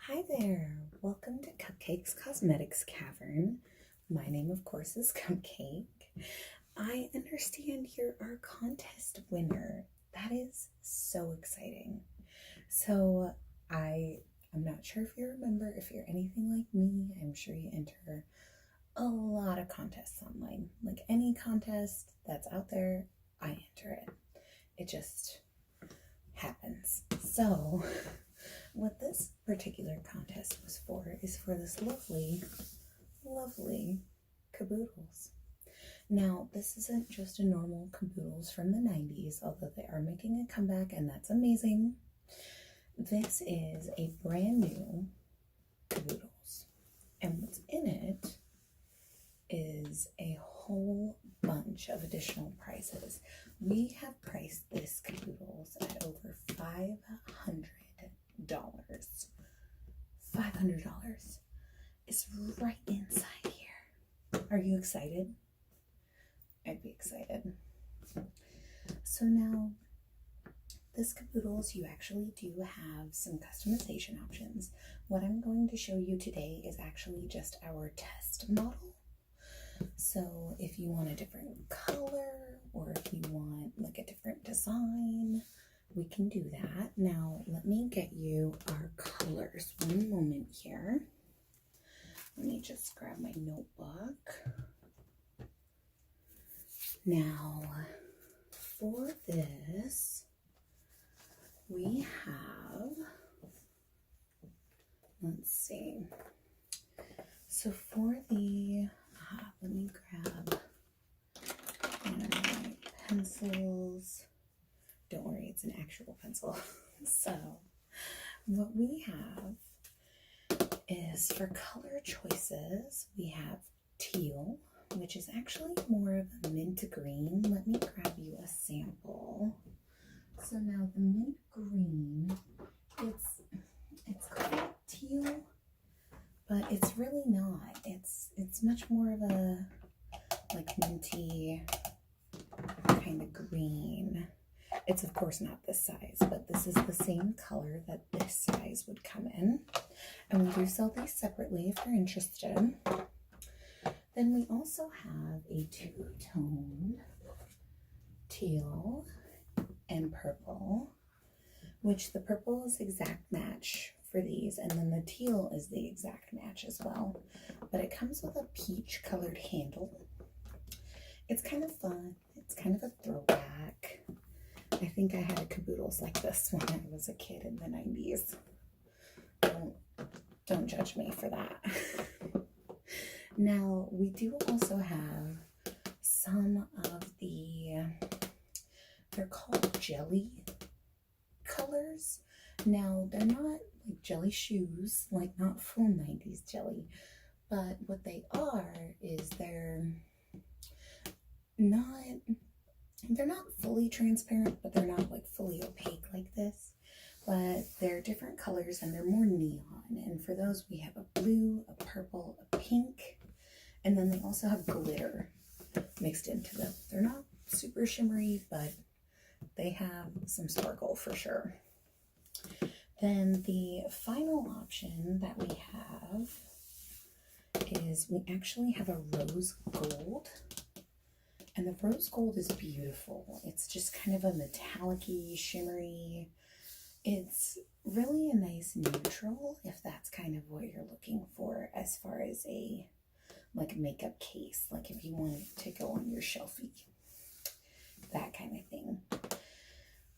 Hi there, welcome to Cupcake's Cosmetics Cavern. My name, of course, is Cupcake. I understand you're our contest winner. That is so exciting. So, I'm not sure if you remember, if you're anything like me, I'm sure you enter a lot of contests online. Like any contest that's out there, I enter it. It just happens. So, what this particular contest was for is for this lovely, lovely caboodles. Now, this isn't just a normal caboodles from the 90s, although they are making a comeback, and that's amazing. This is a brand new caboodles, and what's in it is a whole bunch of additional prizes. We have priced this caboodles at over $500. $500 is right inside here. Are you excited? I'd be excited. So now, this caboodles, you actually do have some customization options. What I'm going to show you today is actually just our test model. So if you want a different color, or if you want like a different design, we can do that. Now, let me get you our colors. One moment here. Let me just grab my notebook. Now, for this, we have, let's see. So for the, let me grab my pencils. Don't worry, it's an actual pencil. So what we have is for color choices, we have teal, which is actually more of a mint green. Let me grab you a sample. So now the mint green, it's called teal, but it's really not. It's much more of a like minty kind of green. It's of course not this size, but this is the same color that this size would come in. And we do sell these separately if you're interested. Then we also have a two-tone teal and purple, which the purple is exact match for these, and then the teal is the exact match as well. But it comes with a peach colored handle. It's kind of fun. It's kind of a throwback. I think I had a caboodles like this when I was a kid in the 90s. Don't judge me for that. Now, we do also have some of they're called jelly colors. Now, they're not like jelly shoes, like not full 90s jelly, but what they are is they're not fully transparent, but they're not like fully opaque like this. But they're different colors and they're more neon. And for those, we have a blue, a purple, a pink, and then they also have glitter mixed into them. They're not super shimmery, but they have some sparkle for sure. Then the final option that we have is we actually have a rose gold. And the rose gold is beautiful. It's just kind of a metallic-y, shimmery. It's really a nice neutral if that's kind of what you're looking for as far as a like makeup case, like if you want it to go on your shelfie, that kind of thing.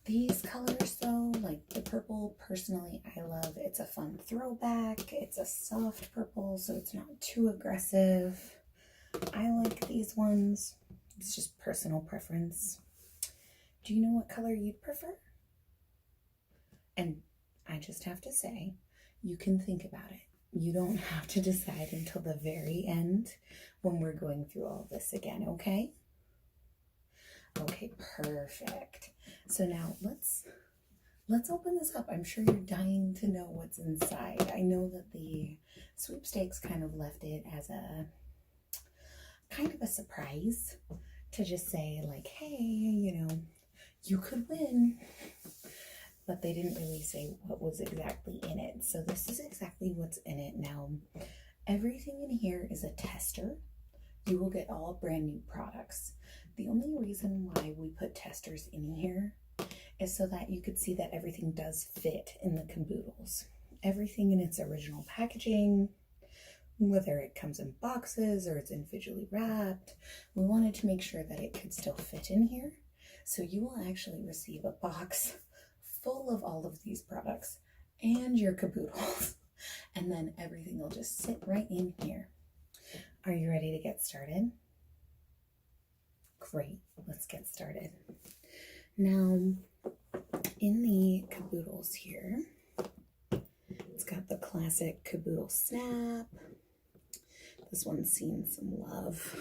These colors though, like the purple, personally I love. It's a fun throwback. It's a soft purple, so it's not too aggressive. I like these ones. It's just personal preference. Do you know what color you'd prefer? And I just have to say, you can think about it. You don't have to decide until the very end when we're going through all this again, okay? Okay, perfect. So now let's open this up. I'm sure you're dying to know what's inside. I know that the sweepstakes kind of left it as a kind of a surprise to just say like, hey, you know, you could win. but they didn't really say what was exactly in it. So this is exactly what's in it now. Everything in here is a tester. You will get all brand new products. The only reason why we put testers in here is so that you could see that everything does fit in the caboodles. Everything in its original packaging, whether it comes in boxes or it's individually wrapped, we wanted to make sure that it could still fit in here. So you will actually receive a box full of all of these products and your caboodles, and then everything will just sit right in here. Are you ready to get started? Great, let's get started. Now, in the caboodles here, it's got the classic caboodle snap. This one's seen some love.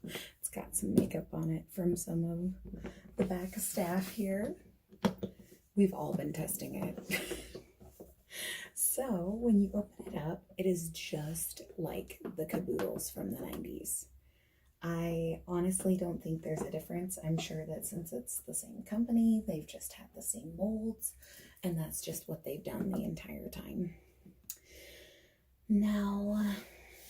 It's got some makeup on it from some of the back staff here. We've all been testing it. So when you open it up, it is just like the caboodles from the 90s. I honestly don't think there's a difference. I'm sure that since it's the same company, they've just had the same molds, and that's just what they've done the entire time. Now,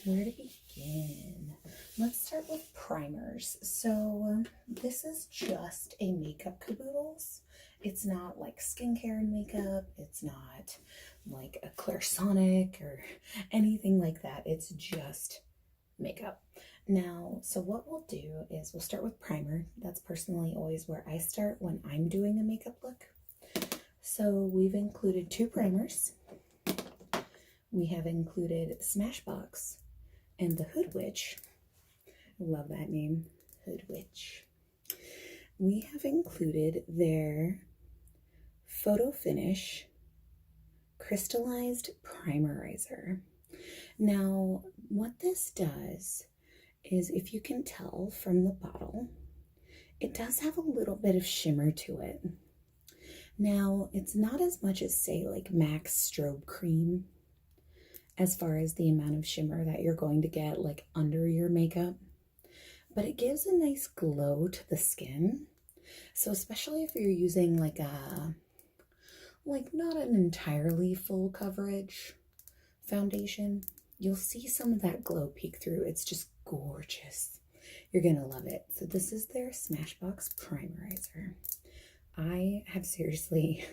where to begin? Let's start with primers. So this is just a makeup caboodles. It's not like skincare and makeup. It's not like a Clairsonic or anything like that. It's just makeup. Now, so what we'll do is we'll start with primer. That's personally always where I start when I'm doing a makeup look. So we've included 2 primers. We have included Smashbox and the Hood Witch. I love that name, Hood Witch. We have included their Photo Finish Crystallized Primerizer. Now, what this does is, if you can tell from the bottle, it does have a little bit of shimmer to it. Now, it's not as much as, say, like MAC's Strobe Cream, as far as the amount of shimmer that you're going to get like under your makeup, but it gives a nice glow to the skin. So especially if you're using like not an entirely full coverage foundation, you'll see some of that glow peek through. It's just gorgeous. You're gonna love it. So this is their Smashbox Primerizer. I have seriously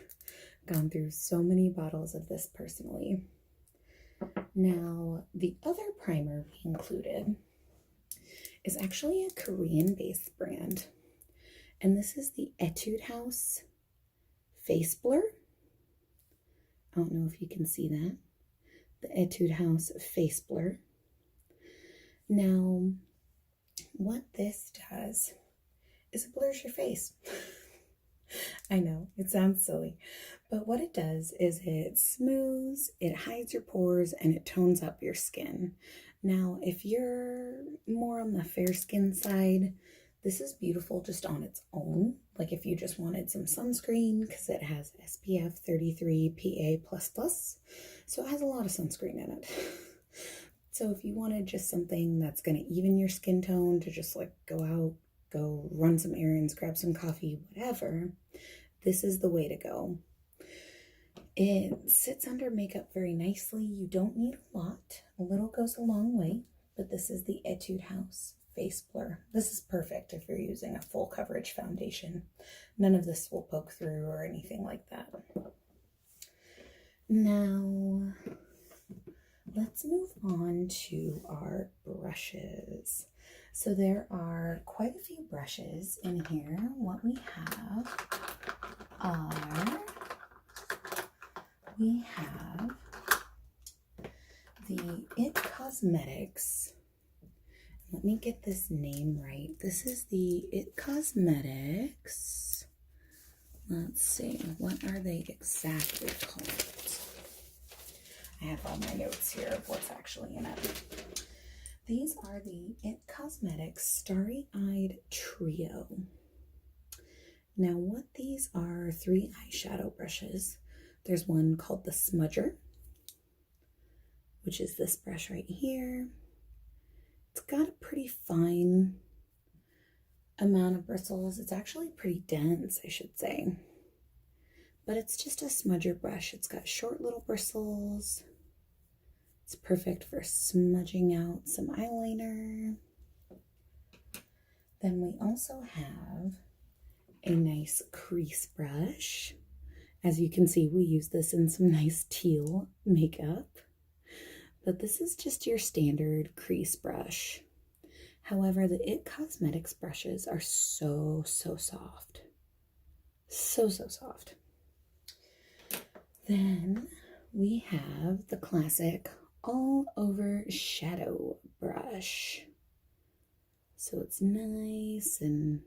gone through so many bottles of this personally. Now, the other primer we included is actually a Korean-based brand, and this is the Etude House Face Blur. I don't know if you can see that. The Etude House Face Blur. Now, what this does is it blurs your face. I know, it sounds silly, but what it does is it smooths, it hides your pores, and it tones up your skin. Now, if you're more on the fair skin side, this is beautiful just on its own. Like if you just wanted some sunscreen, because it has SPF 33 PA++, so it has a lot of sunscreen in it. So if you wanted just something that's going to even your skin tone to just like go out, go run some errands, grab some coffee, whatever, this is the way to go. It sits under makeup very nicely. You don't need a lot. A little goes a long way, but this is the Etude House Face Blur. This is perfect if you're using a full coverage foundation. None of this will poke through or anything like that. Now, let's move on to our brushes. So there are quite a few brushes in here. What we have are, we have the It Cosmetics. Let me get this name right. This is the It Cosmetics. Let's see, what are they exactly called? I have all my notes here of what's actually in it. These are the It Cosmetics Starry Eyed Trio. Now what these are 3 eyeshadow brushes. There's one called the Smudger, which is this brush right here. It's got a pretty fine amount of bristles. It's actually pretty dense, I should say. but it's just a smudger brush. It's got short little bristles. It's perfect for smudging out some eyeliner. Then we also have a nice crease brush. As you can see, we use this in some nice teal makeup, but this is just your standard crease brush. However, the IT Cosmetics brushes are so soft. So soft. Then we have the classic all over shadow brush. So it's nice and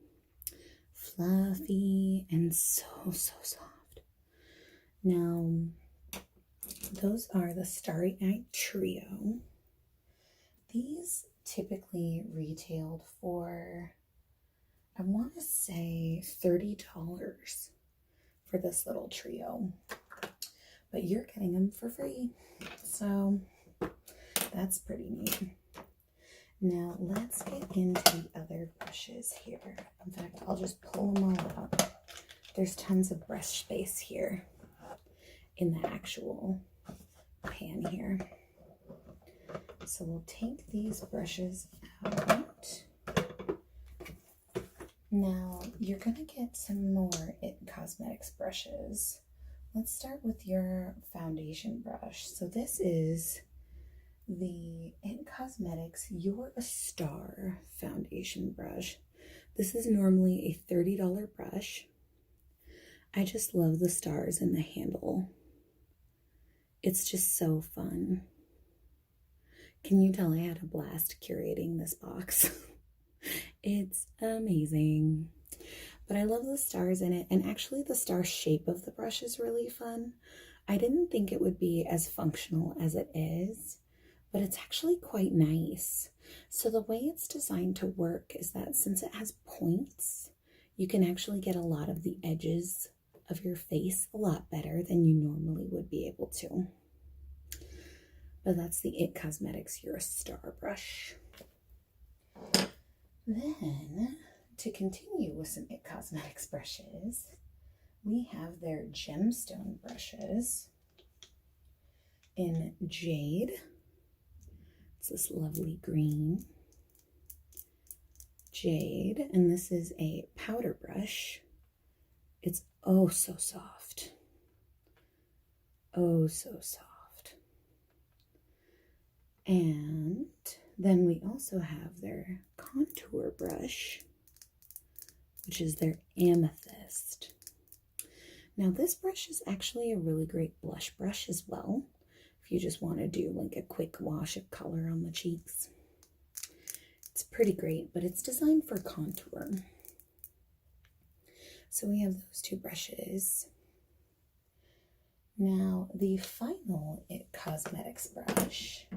fluffy and so soft. Now, those are the Starry Eyed Trio. These typically retailed for, I want to say, $30 for this little trio. But you're getting them for free. So that's pretty neat. Now let's get into the other brushes here. In fact, I'll just pull them all out. There's tons of brush space here in the actual pan here. So we'll take these brushes out. Now you're gonna get some more IT Cosmetics brushes. Let's start with your foundation brush. So this is the IT Cosmetics You're a Star foundation brush. This is normally a $30 brush. I just love the stars in the handle. It's just so fun. Can you tell I had a blast curating this box? It's amazing. But I love the stars in it, and actually the star shape of the brush is really fun. I didn't think it would be as functional as it is, but it's actually quite nice. So the way it's designed to work is that since it has points, you can actually get a lot of the edges of your face a lot better than you normally would be able to. But that's the IT Cosmetics You're a Star brush. Then, to continue with some IT Cosmetics brushes, we have their gemstone brushes in Jade. It's this lovely green jade, and this is a powder brush. It's oh so soft. Oh so soft. And then we also have their contour brush, which is their amethyst. Now this brush is actually a really great blush brush as well, if you just want to do like a quick wash of color on the cheeks. It's pretty great, but it's designed for contour. So we have those two brushes. Now the final IT Cosmetics brush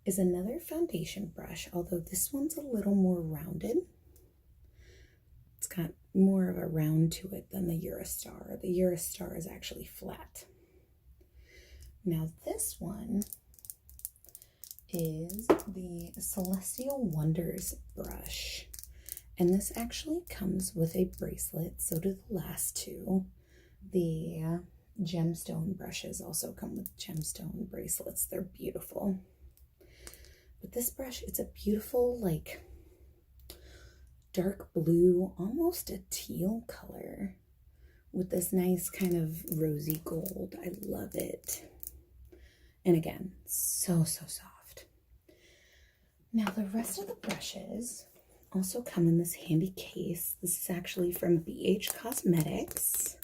is another foundation brush, although this one's a little more rounded. It's got more of a round to it than the Eurostar. The Eurostar is actually flat. Now this one is the Celestial Wonders brush. And this actually comes with a bracelet, so do the last two. The gemstone brushes also come with gemstone bracelets. They're beautiful. But this brush, it's a beautiful, like, dark blue, almost a teal color with this nice kind of rosy gold. I love it. And again, so soft. Now the rest of the brushes also come in this handy case. This is actually from BH Cosmetics.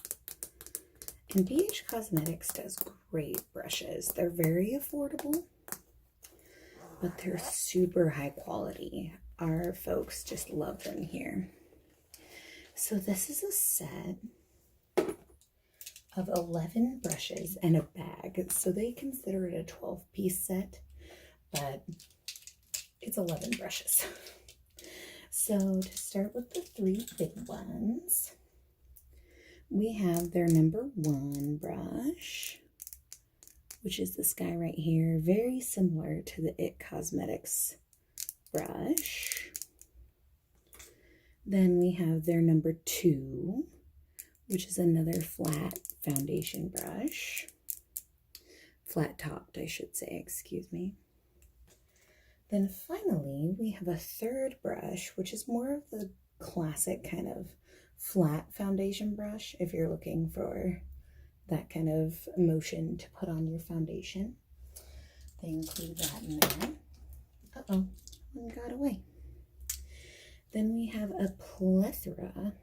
And BH Cosmetics does great brushes. They're very affordable, but they're super high quality. Our folks just love them here. So this is a set of 11 brushes and a bag. So they consider it a 12-piece set, but it's 11 brushes. So to start with the three big ones, we have their #1 brush, which is this guy right here, very similar to the IT Cosmetics brush. Then we have their #2, which is another flat foundation brush. Flat topped, I should say, excuse me. Then finally, we have a third brush, which is more of the classic kind of flat foundation brush if you're looking for that kind of motion to put on your foundation. They include that in there. Uh-oh, one got away. Then we have a plethora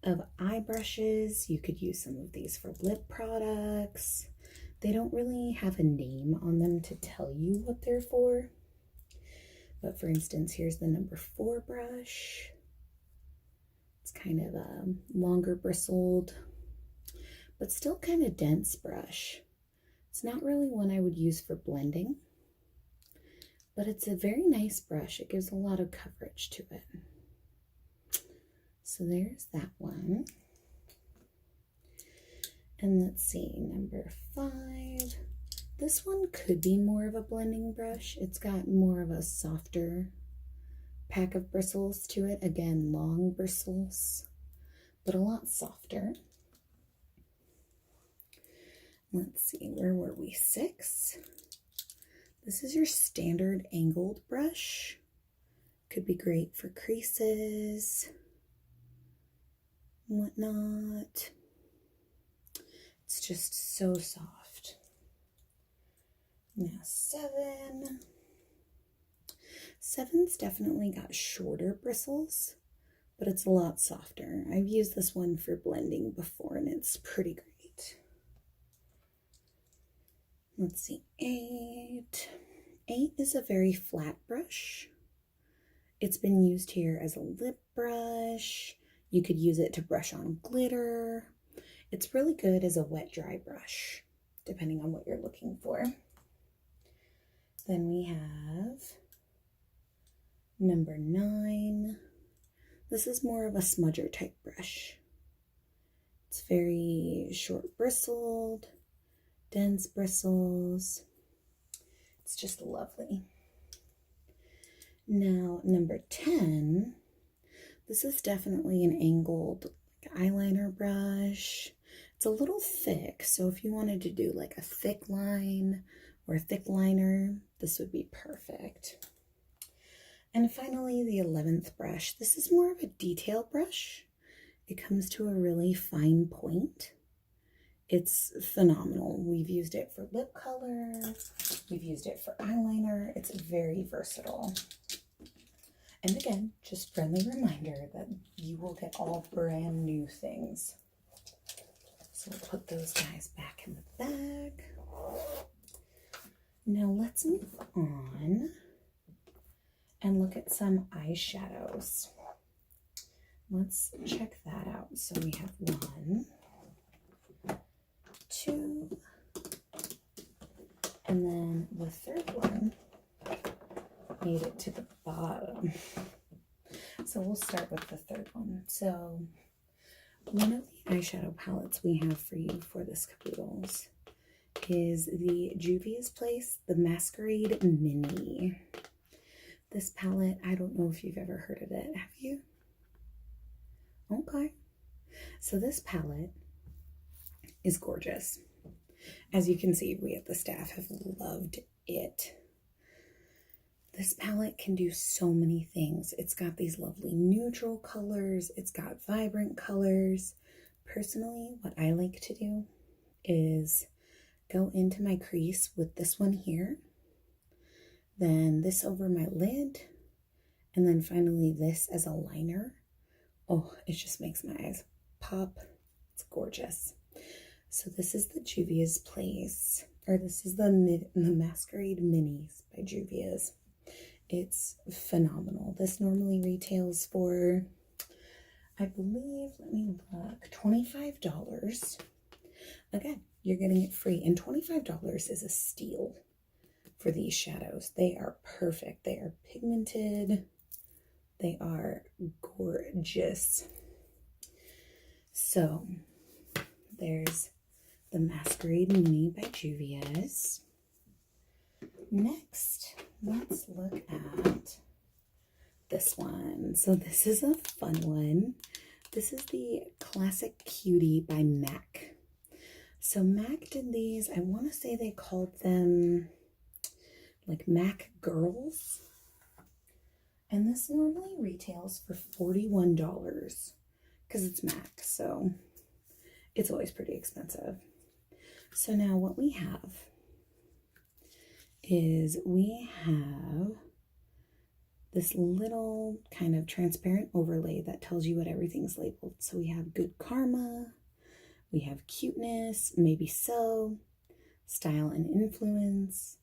of eye brushes. You could use some of these for lip products. They don't really have a name on them to tell you what they're for. But for instance, here's the number 4 brush. It's kind of a longer bristled, but still kind of dense brush. It's not really one I would use for blending, but it's a very nice brush. It gives a lot of coverage to it. So there's that one. And let's see, number 5. This one could be more of a blending brush. It's got more of a softer pack of bristles to it. Again, long bristles, but a lot softer. Let's see, where were we? 6. This is your standard angled brush. Could be great for creases, whatnot. It's just so soft. Now 7. 7's definitely got shorter bristles, but it's a lot softer. I've used this one for blending before and it's pretty great. Let's see, 8. 8 is a very flat brush. It's been used here as a lip brush. You could use it to brush on glitter. It's really good as a wet dry brush, depending on what you're looking for. Then we have number 9. This is more of a smudger type brush. It's very short bristled, dense bristles. It's just lovely. Now, number 10, this is definitely an angled eyeliner brush. It's a little thick, so if you wanted to do like a thick line or a thick liner, this would be perfect. And finally, the 11th brush. This is more of a detail brush. It comes to a really fine point. It's phenomenal. We've used it for lip color. We've used it for eyeliner. It's very versatile. And again, just friendly reminder that you will get all brand new things. So we'll put those guys back in the bag. Now let's move on and look at some eyeshadows. Let's check that out. So we have 1, 2, and then the third one made it to the bottom. So we'll start with the third one. So one of the eyeshadow palettes we have for you for this caboodles is the Juvia's Place, the Masquerade Mini. This palette, I don't know if you've ever heard of it. Have you? Okay. So this palette is gorgeous. As you can see, we at the staff have loved it. This palette can do so many things. It's got these lovely neutral colors. It's got vibrant colors. Personally, what I like to do is go into my crease with this one here, then this over my lid, and then finally this as a liner. Oh, it just makes my eyes pop. It's gorgeous. So this is the Juvia's Place, or this is the Masquerade Minis by Juvia's. It's phenomenal. This normally retails for, I believe, let me look, $25. Again, you're getting it free, and $25 is a steal for these shadows. They are perfect. They are pigmented. They are gorgeous. So there's the Masquerade Mini by Juvia's. Next, let's look at this one. So this is a fun one. This is the Classic Cutie by MAC. So MAC did these, I want to say they called them like MAC Girls. And this normally retails for $41 because it's MAC, so it's always pretty expensive. So now what we have is we have this little kind of transparent overlay that tells you what everything's labeled. So we have good karma, we have cuteness, maybe so, style and influence,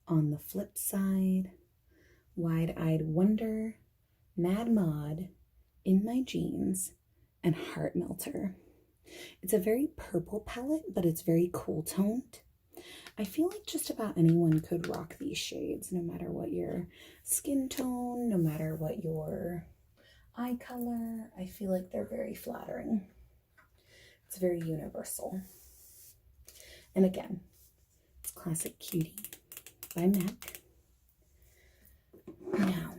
on the flip side, wide-eyed wonder, mad mod, in my jeans, and heart melter. It's a very purple palette, but it's very cool toned. I feel like just about anyone could rock these shades, no matter what your skin tone, no matter what your eye color. I feel like they're very flattering. It's very universal. And again, it's Classic Cutie by MAC. Now,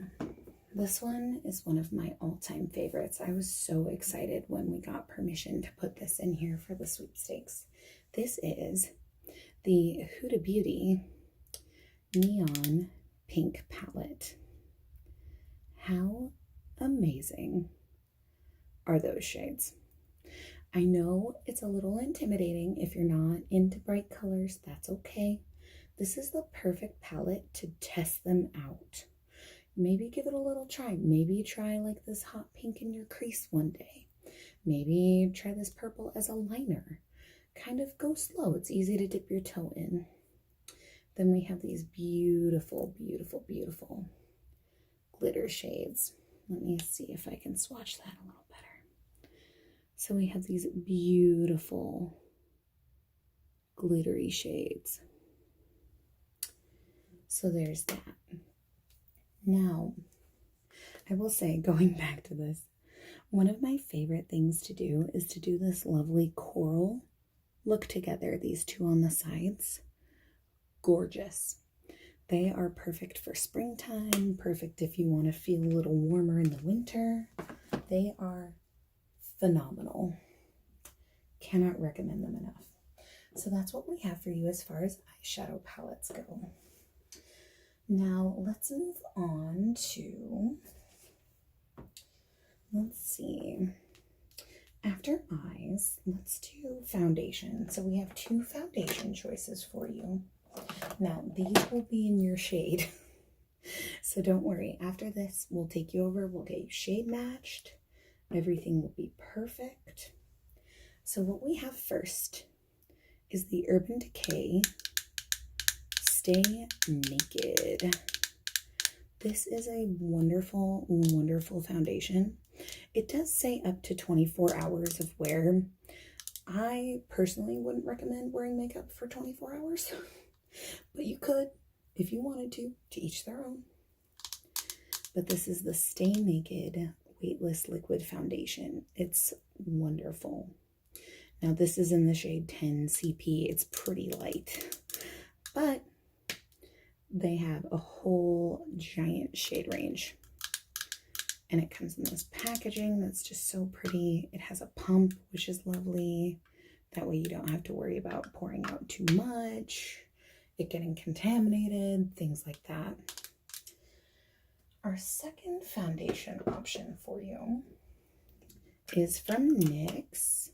this one is one of my all-time favorites. I was so excited when we got permission to put this in here for the sweepstakes. This is the Huda Beauty Neon Pink Palette. How amazing are those shades? I know it's a little intimidating if you're not into bright colors. That's okay. This is the perfect palette to test them out. Maybe give it a little try. Maybe try like this hot pink in your crease one day. Maybe try this purple as a liner. Kind of go slow. It's easy to dip your toe in. Then we have these beautiful, beautiful, beautiful glitter shades. Let me see if I can swatch that a little better. So we have these beautiful glittery shades. So there's that. Now, I will say, going back to this, one of my favorite things to do is to do this lovely coral look together, these two on the sides. Gorgeous. They are perfect for springtime, perfect if you want to feel a little warmer in the winter. They are phenomenal. Cannot recommend them enough. So that's what we have for you as far as eyeshadow palettes go. Now let's move on to, let's see, after eyes, let's do foundation. So we have two foundation choices for you. Now these will be in your shade. So don't worry, after this we'll take you over, we'll get you shade matched. Everything will be perfect. So what we have first is the Urban Decay Stay Naked. This is a wonderful, wonderful foundation. It does say up to 24 hours of wear. I personally wouldn't recommend wearing makeup for 24 hours, but you could if you wanted to each their own. But this is the Stay Naked Weightless Liquid Foundation. It's wonderful. Now this is in the shade 10 CP. It's pretty light, but they have a whole giant shade range. And it comes in this packaging that's just so pretty. It has a pump, which is lovely. That way you don't have to worry about pouring out too much, it getting contaminated, things like that. Our second foundation option for you is from NYX,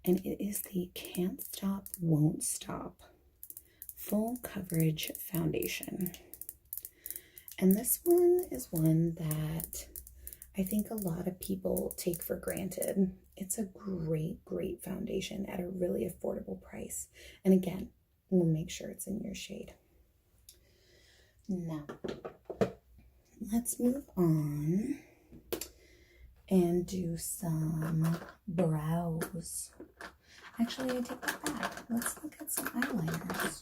and it is the Can't Stop, Won't Stop Full Coverage Foundation. And this one is one that I think a lot of people take for granted. It's a great, great foundation at a really affordable price. And again, we'll make sure it's in your shade. Now, let's move on and do some brows. Actually, I take that back. Let's look at some eyeliners.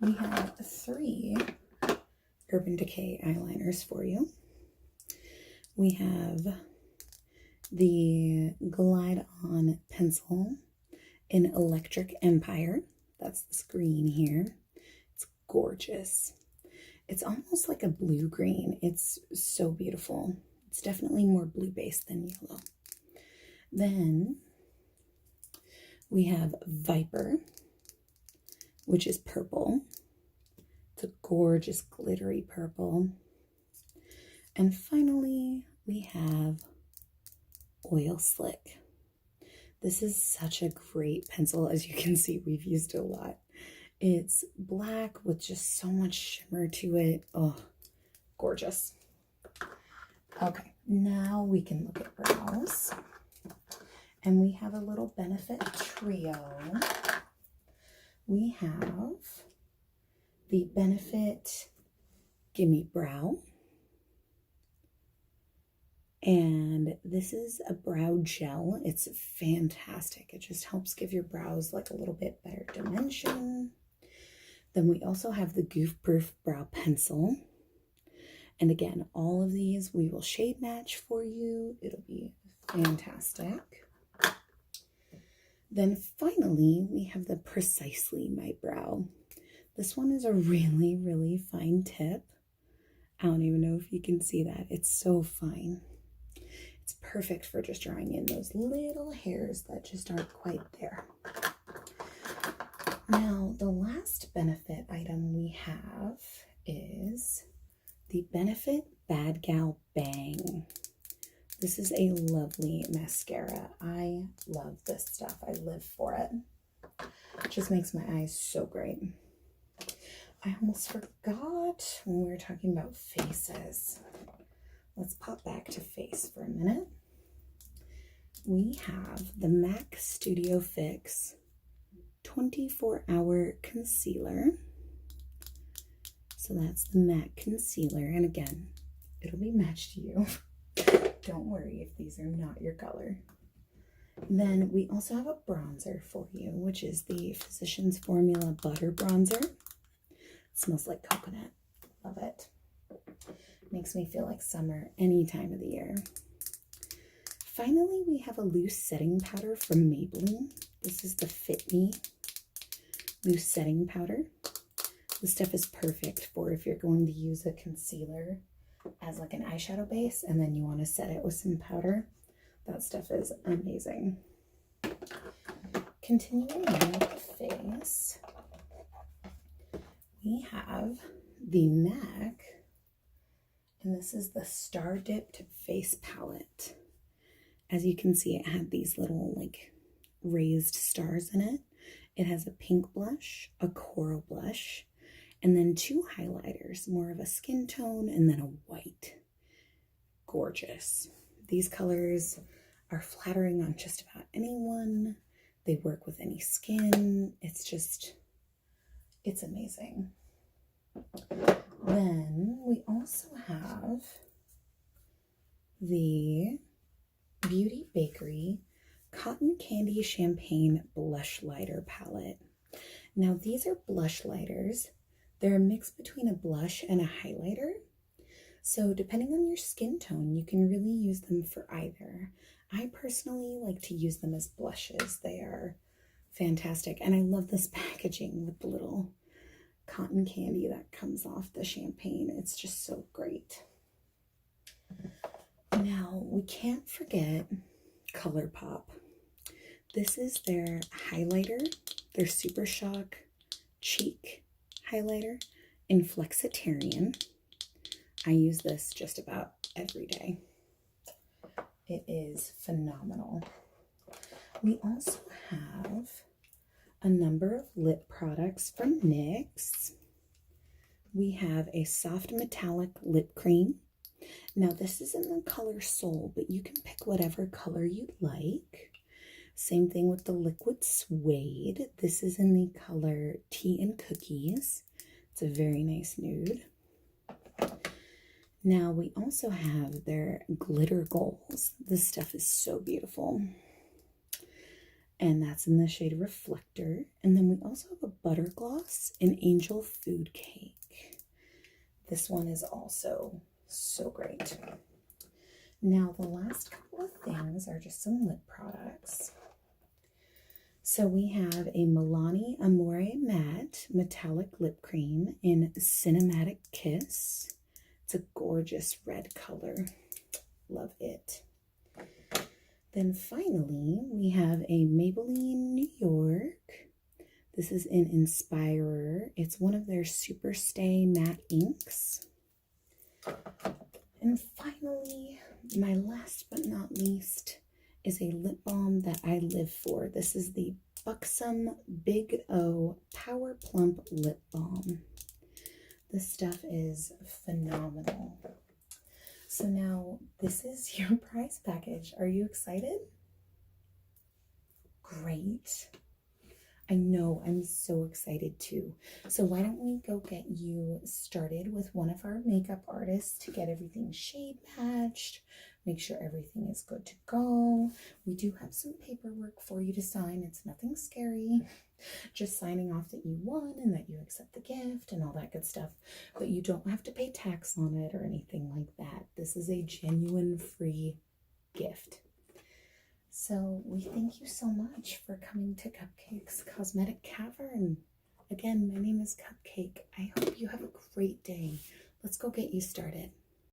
We have 3 Urban Decay eyeliners for you. We have the Glide On Pencil in Electric Empire. That's this green here. It's gorgeous. It's almost like a blue-green. It's so beautiful. It's definitely more blue-based than yellow. Then we have Viper, which is purple. It's a gorgeous glittery purple. And finally, we have Oil Slick. This is such a great pencil. As you can see, we've used it a lot. It's black with just so much shimmer to it. Oh, gorgeous. Okay, now we can look at brows. And we have a little Benefit trio. We have the Benefit Gimme Brow. And this is a brow gel. It's fantastic. It just helps give your brows like a little bit better dimension. Then we also have the Goof Proof Brow Pencil. And again, all of these we will shade match for you. It'll be fantastic. Then finally, we have the Precisely My Brow. This one is a really, really fine tip. I don't even know if you can see that. It's so fine. It's perfect for just drawing in those little hairs that just aren't quite there. Now, the last Benefit item we have is the Benefit Bad Gal Bang. This is a lovely mascara. I love this stuff. I live for it. It just makes my eyes so great. I almost forgot when we were talking about faces. Let's pop back to face for a minute. We have the MAC Studio Fix 24-Hour Concealer. So that's the MAC Concealer. And again, it'll be matched to you. Don't worry if these are not your color. Then we also have a bronzer for you, which is the Physicians Formula Butter Bronzer. It smells like coconut. Love it. Makes me feel like summer any time of the year. Finally, we have a loose setting powder from Maybelline. This is the Fit Me loose setting powder. This stuff is perfect for if you're going to use a concealer as like an eyeshadow base and then you want to set it with some powder. That stuff is amazing. Continuing on with the face, we have the MAC, and this is the Star Dipped Face Palette. As you can see, it had these little like raised stars in it. It has a pink blush, a coral blush, and then two highlighters, more of a skin tone and then a white. Gorgeous. These colors are flattering on just about anyone. They work with any skin. It's amazing. Then we also have the Beauty Bakery Cotton Candy Champagne Blush Lighter Palette. Now these are blush lighters. They're a mix between a blush and a highlighter. So depending on your skin tone, you can really use them for either. I personally like to use them as blushes. They are fantastic. And I love this packaging with the little cotton candy that comes off the champagne. It's just so great. Now, we can't forget ColourPop. This is their highlighter, their Super Shock Cheek highlighter in Flexitarian. I use this just about every day. It is phenomenal. We also have a number of lip products from NYX. We have a soft metallic lip cream. Now this is in the color Soul, but you can pick whatever color you'd like. Same thing with the liquid suede. This is in the color Tea and Cookies. It's a very nice nude. Now we also have their glitter goals. This stuff is so beautiful. And that's in the shade Reflector. And then we also have a butter gloss in Angel Food Cake. This one is also so great. Now the last couple of things are just some lip products. So we have a Milani Amore Matte Metallic Lip Cream in Cinematic Kiss. It's a gorgeous red color. Love it. Then finally, we have a Maybelline New York. This is in Inspirer. It's one of their Super Stay matte inks. And finally, my last but not least is a lip balm that I live for. This is the Buxom Big O Power Plump Lip Balm. This stuff is phenomenal. So now this is your prize package. Are you excited? Great. I know, I'm so excited too. So why don't we go get you started with one of our makeup artists to get everything shade matched, make sure everything is good to go. We do have some paperwork for you to sign. It's nothing scary. Just signing off that you won and that you accept the gift and all that good stuff. But you don't have to pay tax on it or anything like that. This is a genuine free gift. So we thank you so much for coming to Cupcake's Cosmetic Cavern. Again, my name is Cupcake. I hope you have a great day. Let's go get you started.